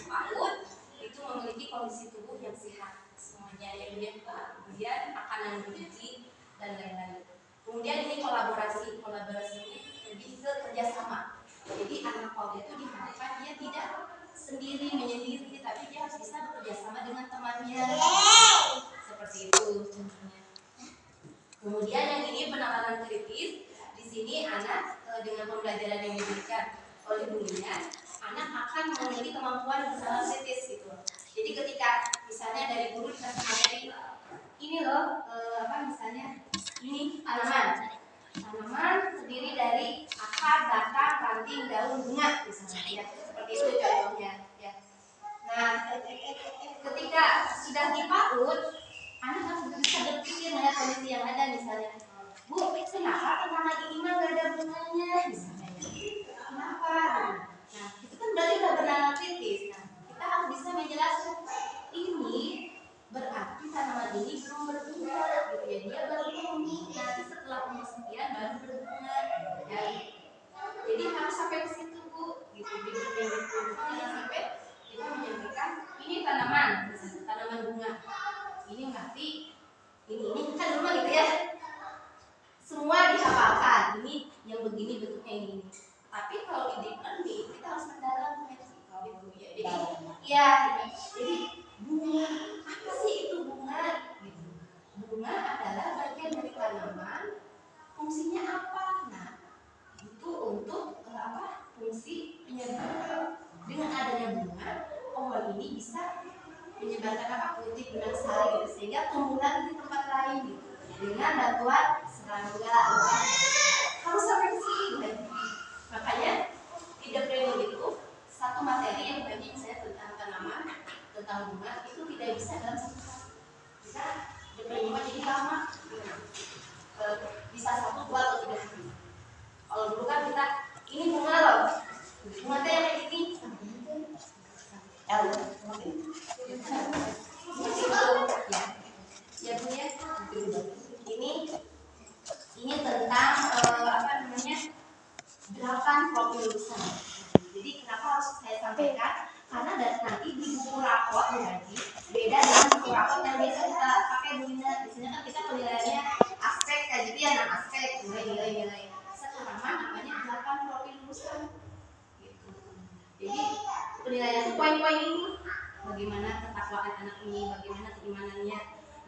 masih PAUD itu memiliki kondisi tubuh yang sehat semuanya, ya kemudian makanan bergizi dan lain-lain. Kemudian ini kolaborasi ini lebih ke kerjasama. Jadi anak PAUD itu diharapkan dia tidak menyendiri, tapi dia harus bisa bekerja sama dengan temannya. Seperti itu contohnya. Kemudian yang ini penanganan kritis. Di sini anak dengan pembelajaran yang diberikan oleh gurunya, anak akan memiliki kemampuan bersama kritis gitu. Jadi ketika misalnya dari guru dikasih materi, ini loh misalnya ini tanaman terdiri dari akar, batang, ranting, daun, bunga misalnya, ya, seperti itu contohnya ya. Nah, ketika sudah di PAUD, anak harus bisa berpikir melihat kondisi yang ada, misalnya, Bu, kenapa tanaman ini mah gak ada bunganya misalnya, kenapa? Nah, itu kan berarti udah bernama kritis. Nah, kita harus bisa menjelaskan ini berarti tanaman ini belum berbunga gitu ya, dia baru tumbuh, nanti setelah umur sekian baru berbunga ya. Jadi harus sampai ke situ Bu gitu. Jangan sampai kita menyampaikan ini tanaman bunga, ini berarti ini kan rumah gitu ya, semua dihafalkan, ini yang begini bentuknya ini. Tapi kalau di deep learning kita harus mendalam kalau itu ya. Jadi bunga, apa sih itu bunga? Gitu. Bunga adalah bagian dari tanaman, fungsinya apa? Nah, itu untuk fungsi penyebaran. Dengan adanya bunga, pohon ini bisa menyebarkan kulit benang sari gitu, sehingga tumbuhan di tempat lain gitu, dengan bantuan serangga. Harus sampai ke sini. Makanya di deep learning itu satu materi yang bagi misalnya tentang tanaman, tentang bunga itu tidak bisa dalam satu hari. Bisa deep learning jadi lama, bisa 1, 2 atau 3 hari. Kalau dulu kan kita ini bunga loh, bunga teh yang kayak gini. Ya Bu ya. Ini tentang 8 profil besar. Jadi kenapa harus saya sampaikan? Karena nanti di buku rapot nanti beda dengan buku rapot yang biasa kita pakai Buina. Biasanya kan kita penilaiannya aspek kayak gitu ya, aspek nilai. Sekarang namanya 8 profil besar. Gitu. Jadi penilaian itu poin-poin ini, bagaimana ketakwaan anak ini, bagaimana keimanannya.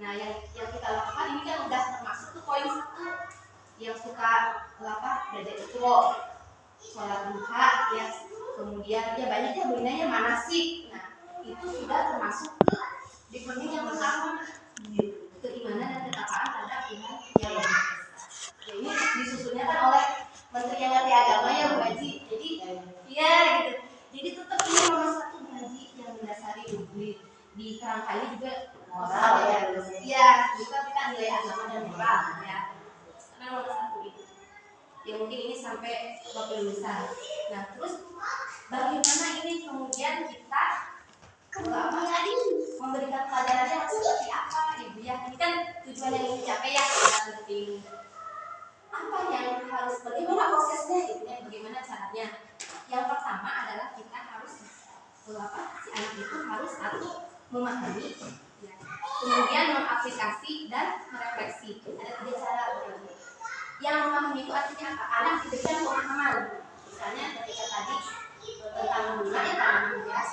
Nah, yang kita lakukan ini kan udah termasuk tuh poin 1 yang suka belajar Iqra, sholat duha ya, kemudian ya banyak ya bunyinya manasik. Nah, itu sudah termasuk ke deep learning yang pertama, keimanan dan ketakwaan terhadap Tuhan yang Maha Esa. Ya, ini disusunnya kan oleh Menteri yang ngerti agama ya Bu Haji. Jadi ya gitu. Jadi tetap ini nomor 1 Bu Haji yang mendasari di kerangkanya juga moral ya. Iya, juga kita nilai agama dan moral ya. Karena nomor 1 itu. Ya mungkin ini sampai 20 besar. Nah, terus bagaimana ini kemudian kita memberikan pelajarannya seperti apa Ibu ya? Ini kan tujuan yang ingin dicapai ya, penting. Apa yang harus, bagaimana prosesnya gitu ya, bagaimana caranya? Yang pertama adalah kita harus si anak itu harus memahami ya. Kemudian mengaplikasi dan merefleksi. Ada 3 cara. Yang memahami itu artinya apa? Anak diberikan pemahaman. Misalnya ketika tadi tentang bunga ya, tanaman hias,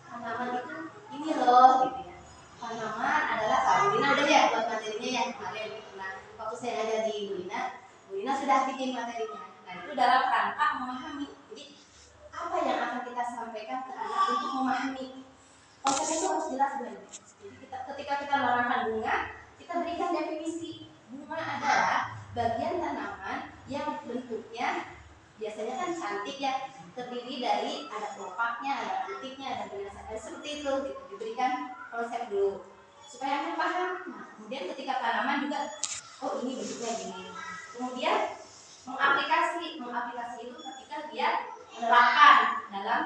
tanaman itu ini loh gitu ya. Tanaman adalah Bulina udah ya buat materinya ya kemarin. Nah, waktu saya ada di Bulina sudah bikin materinya. Nah, itu dalam rangka memahami. Jadi apa yang akan kita sampaikan ke anak untuk memahami? Konsepnya itu harus jelas banget. Jadi ketika kita menerangkan bunga, kita berikan definisi. Bunga adalah bagian tanaman yang bentuknya biasanya kan cantik ya, terdiri dari ada kelopaknya, ada putiknya, ada benang seperti itu gitu. Diberikan konsep dulu supaya anak paham. Nah, kemudian ketika tanaman juga, oh ini bentuknya gini. Kemudian mengaplikasi itu ketika dia menerapkan dalam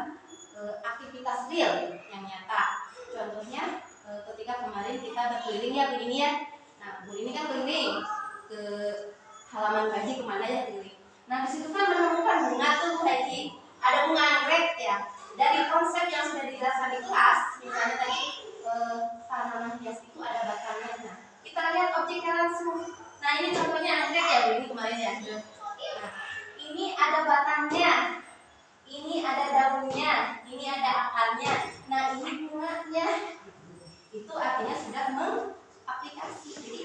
aktivitas real yang nyata. Contohnya ketika kemarin kita berkeliling ya begini ya. Nah, Bu ini kan keliling ke halaman Haji kemana ya keliling. Nah, di situ kan menemukan bunga tuh Bu Haji. Ada bunga anggrek ya. dari konsep yang sudah dijelaskan di kelas, misalnya tadi tanaman hias itu ada batangnya. Nah, kita lihat objeknya langsung. Nah, ini contohnya anggrek ya, Bu, ini kemarin ya. Nah, ini ada batangnya, ini ada daunnya, ini ada akarnya. Nah, ini bunganya. Itu artinya sudah mengaplikasi. Jadi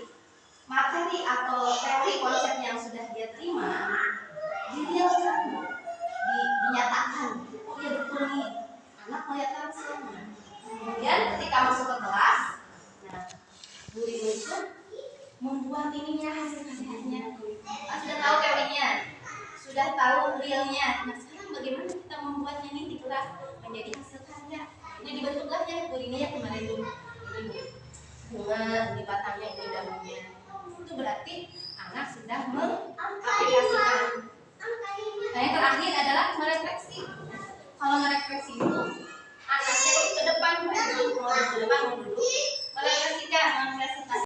materi atau teori konsep yang sudah dia terima direalkan, dinyatakan. Oh ya betul nih, anak melihat langsung. Kemudian ketika masuk ke kelas, nah guru itu membuat ininya, hasil karyanya. Sudah tahu teorinya, sudah tahu realnya. Nah sekarang bagaimana kita membuatnya ini di kelas menjadi hasil karya? Ini dibentuklah ya guru ya kemarin dulu. Ini bunga, di batangnya, ini daunnya. Itu berarti anak sudah mengaplikasikan. Nah yang terakhir adalah merefleksi. Kalau merefleksi itu anaknya itu ke depan, mau ke depan, mau duduk,